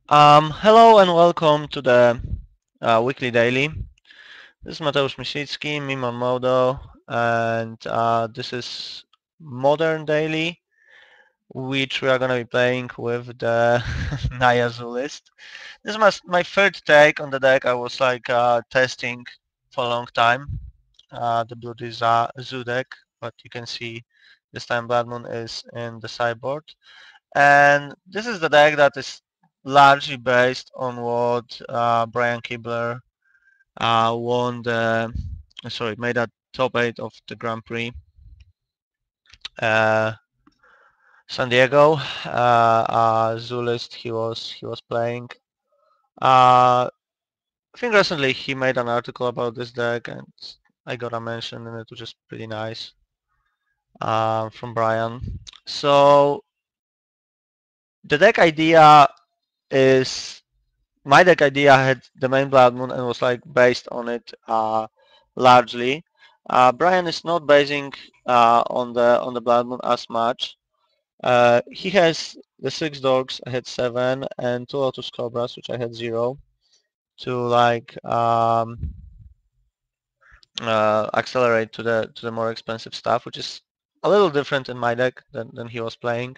Hello and welcome to the weekly daily. This is Mateusz Myślicki, MiM's on Mtgo, and this is modern daily, which we are going to be playing with the Naya Zoo list. This is my third take on the deck. I was like testing for a long time. The Blue Zoo deck, but you can see this time Blood Moon is in the sideboard. And this is the deck that is largely based on what Brian Kibler won made a top 8 of the Grand Prix uh, San Diego. Zulist he was playing. I think recently he made an article about this deck, and I got a mention in it, which is pretty nice from Brian. So the deck idea is my deck idea had the main Blood Moon and was like based on it largely. Brian is not basing on the Blood Moon as much. He has the 6 dogs, I had 7, and 2 Lotus Cobras, which I had 0, to like accelerate to the more expensive stuff, which is a little different in my deck than he was playing.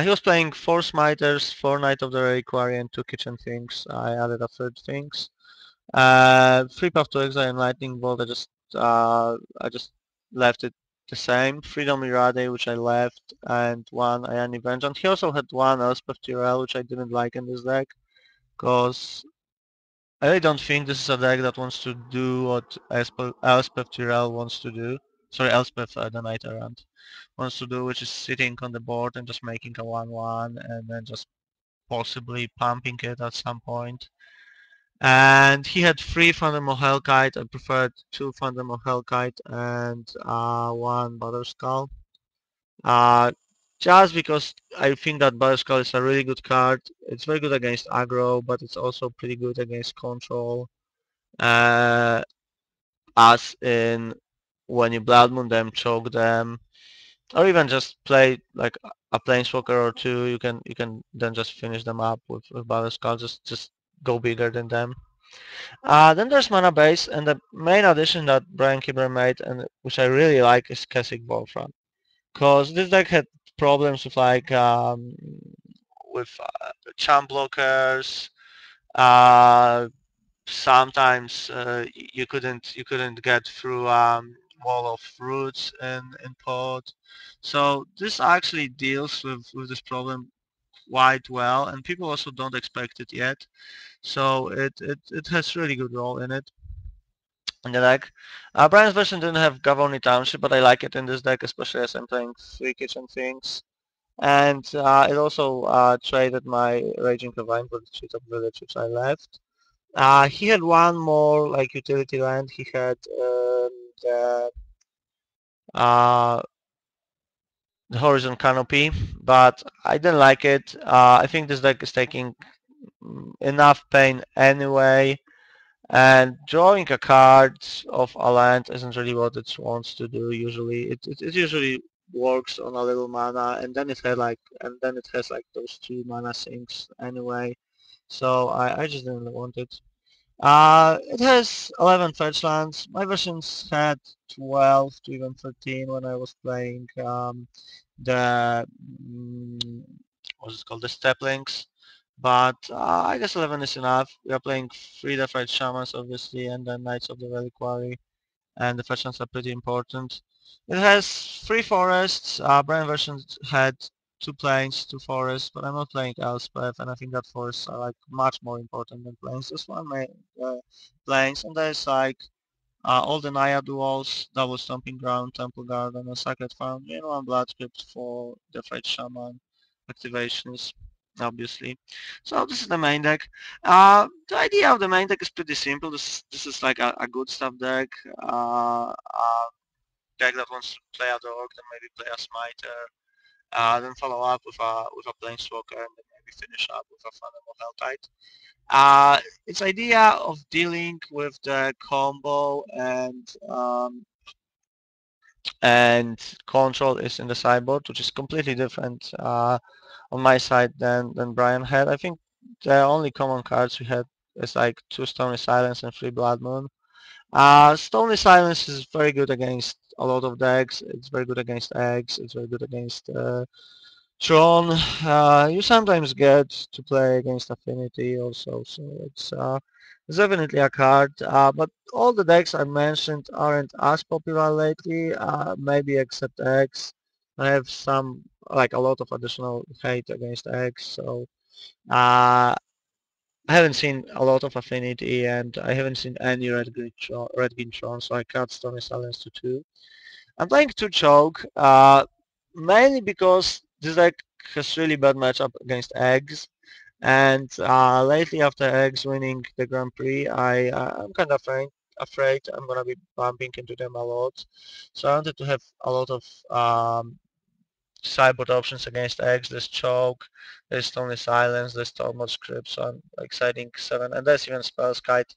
He was playing 4 Smiters, 4 Knight of the Reliquary, and 2 Kitchen Things. I added a third Things. 3 Path to Exile and Lightning Bolt. I just left it the same. Freedom Irade, which I left, and 1 Ayani Vengeance. He also had 1 Elspeth Tyrell, which I didn't like in this deck, because I really don't think this is a deck that wants to do what Elspeth Tyrell wants to do. Sorry, Elspeth the Knight Errant wants to do, which is sitting on the board and just making a 1/1 and then just possibly pumping it at some point. And he had 3 Thundermaw Hellkite. I preferred 2 Thundermaw Hellkite and 1 Batterskull. Uh, just because I think that Batterskull is a really good card. It's very good against aggro, but it's also pretty good against control. Uh, as in when you Blood Moon them, choke them, or even just play like a Planeswalker or 2, you can then just finish them up with Batterskull. Just go bigger than them. Then there's Mana Base, and the main addition that Brian Kibler made, and which I really like, is Keswick Wolfram. Because this deck had problems with champ blockers. Uh, Sometimes you couldn't get through wall of roots in pod. So this actually deals with this problem quite well, and people also don't expect it yet. So it has really good role in it. In the deck. Brian's version didn't have Gavoni Township, but I like it in this deck, especially as I'm playing 3 Kitchen Things. And it also traded my Raging Ravine for the Cheetah Village, which I left. He had 1 more like utility land. He had the, uh, the Horizon Canopy, but I didn't like it. I think this deck is taking enough pain anyway. And drawing a card of a land isn't really what it wants to do usually. It usually works on a little mana, and then it has like those 2 mana sinks anyway. So I just didn't want it. It has 11 fetch lands. My versions had 12 to even 13 when I was playing the what's it called, the step links. But I guess 11 is enough. We are playing 3 Deathrite Shamans obviously, and then Knights of the Reliquary, and the fetch lands are pretty important. It has 3 forests. Brian version had 2 plains, 2 forests, but I'm not playing Elspeth, and I think that forests are like much more important than plains. This one made plains, and there's like all the Naya duels, Double Stomping Ground, Temple Garden, and Sacred Farm, and Blood Script for the Fight Shaman activations, obviously. So this is the main deck. The idea of the main deck is pretty simple. This is like a good stuff deck. Deck that wants to play a dog, then maybe play a Smiter, then follow up with a Planeswalker, and then maybe finish up with a Fundamental Hellkite. Its idea of dealing with the combo and control is in the sideboard, which is completely different on my side than Brian had. I think the only common cards we had is like 2 Stony Silence and 3 Blood Moon. Stony Silence is very good against a lot of decks. It's very good against eggs. It's very good against Tron. You sometimes get to play against Affinity also, so it's definitely a card. But all the decks I mentioned aren't as popular lately, maybe except eggs. I have some, like a lot of additional hate against eggs, so I haven't seen a lot of Affinity, and I haven't seen any Red Green Tron, so I cut Stony Silence to 2. I'm playing 2 Choke, mainly because this deck has really bad matchup against eggs, and lately after eggs winning the Grand Prix, I'm kind of afraid I'm gonna be bumping into them a lot. So I wanted to have a lot of sideboard options against eggs. There's Choke, there's Stony Silence, there's Tormod Script, so I'm like siding 7, and there's even Spellskite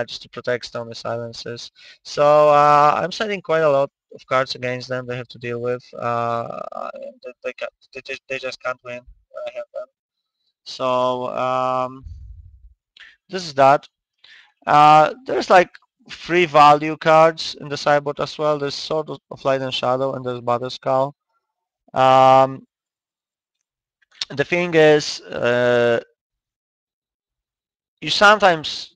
just to protect Stony Silences. So I'm siding quite a lot of cards against them they have to deal with. They just can't win when I have them. So this is that. There's like 3 value cards in the sideboard as well. There's Sword of Light and Shadow and there's Batterskull. Um, the thing is, you sometimes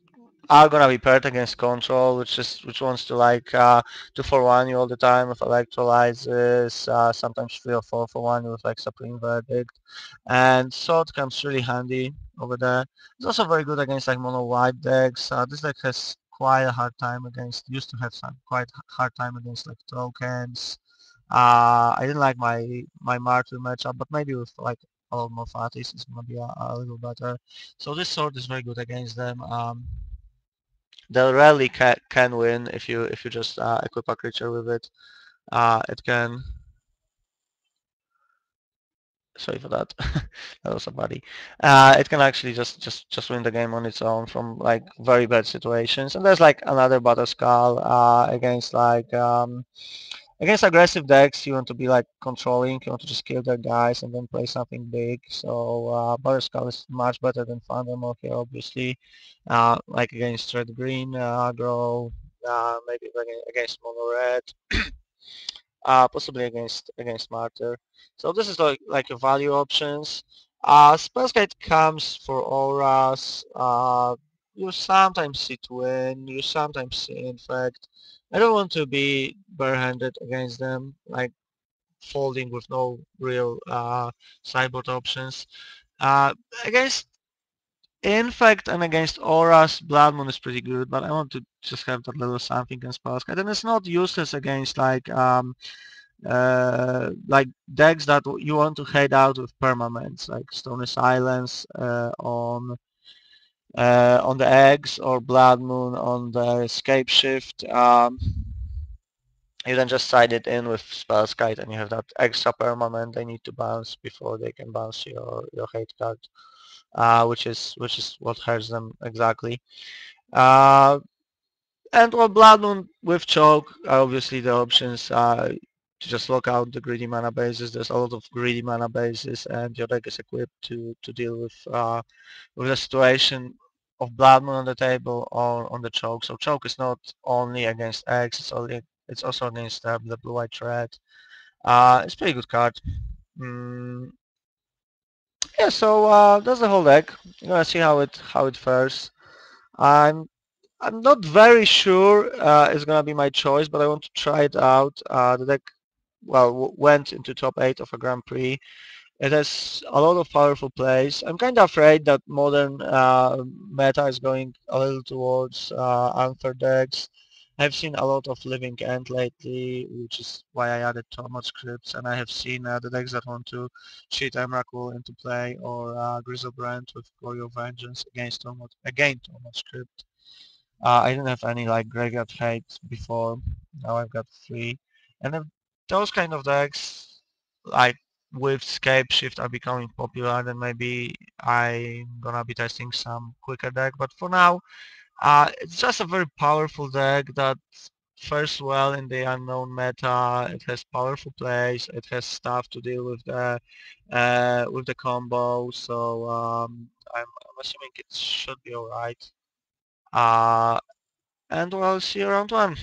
are gonna be paired against control, which wants to like 2-for-1 you all the time with electrolyzes, sometimes 3 or 4-for-1 with like Supreme Verdict, and Sword comes really handy over there. It's also very good against like mono white decks. This deck has quite a hard time against, used to have some quite hard time against like tokens. I didn't like my Martyr matchup, but maybe with like a lot more fatties it's gonna be a little better. So this sword is very good against them. They rarely can win if you just equip a creature with it. It can. Sorry for that. That was a buddy. It can actually just win the game on its own from like very bad situations. And there's like another Batterskull against like against aggressive decks. You want to be like controlling. You want to just kill their guys and then play something big. So Batterskull is much better than Thundermaw here, obviously. Like against red green aggro, maybe against mono red. Possibly against Martyr. So this is like your value options. Spellskite comes for auras. You sometimes see Twin, you sometimes see Infect. I don't want to be barehanded against them, like folding with no real sideboard options. Uh, Against Infect and against auras, Blood Moon is pretty good, but I want to just have that little something in Spellskite. And it's not useless against like decks that you want to hate out with permanents, like Stony Silence on the eggs or Blood Moon on the Escape Shift. You then just side it in with Spellskite and you have that extra permanent they need to bounce before they can bounce your hate card, which is what hurts them exactly. Uh, And well, Blood Moon with Choke are obviously the options to just lock out the greedy mana bases. There's a lot of greedy mana bases, and your deck is equipped to deal with the situation of Blood Moon on the table or on the Choke. So Choke is not only against X, it's also against the blue-white red. It's a pretty good card. Mm, yeah, so that's the whole deck. You're gonna see how it fares. I'm I'm not very sure it's gonna be my choice, but I want to try it out. The deck, well, went into top 8 of a Grand Prix. It has a lot of powerful plays. I'm kind of afraid that modern meta is going a little towards Anther decks. I've seen a lot of Living End lately, which is why I added Tormod scripts, and I have seen the decks that want to cheat Emrakul into play or Grizzlebrand with Glory of Vengeance again Tormod script. I didn't have any like graveyard hate before. Now I've got 3. And if those kind of decks, like with Scape Shift are becoming popular, then maybe I'm gonna be testing some quicker deck. But for now, it's just a very powerful deck that first well in the unknown meta. It has powerful plays. It has stuff to deal with the combo. So I'm assuming it should be alright. And we'll see you round one.